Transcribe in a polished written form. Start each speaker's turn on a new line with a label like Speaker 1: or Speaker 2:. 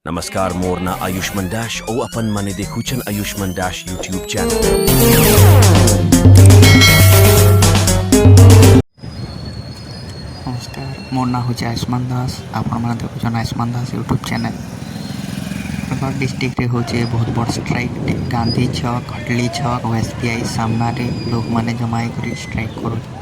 Speaker 1: नमस्कार मोर ना Ayushman dash O अपन माने देखुचन आयुष्मान डैश यूट्यूब चैनल।
Speaker 2: नमस्कार मोर ना हूँ आयुष्मान दास आपण मैंने देखुन आयुष्मान दास यूट्यूब चैनल। बरगड डिस्ट्रिक्ट रे होचे बहुत बड़ स्ट्राइक गांधी छक हटली छक और एसबीआई सामना रे लोग माने जमाई कर स्ट्राइक करो।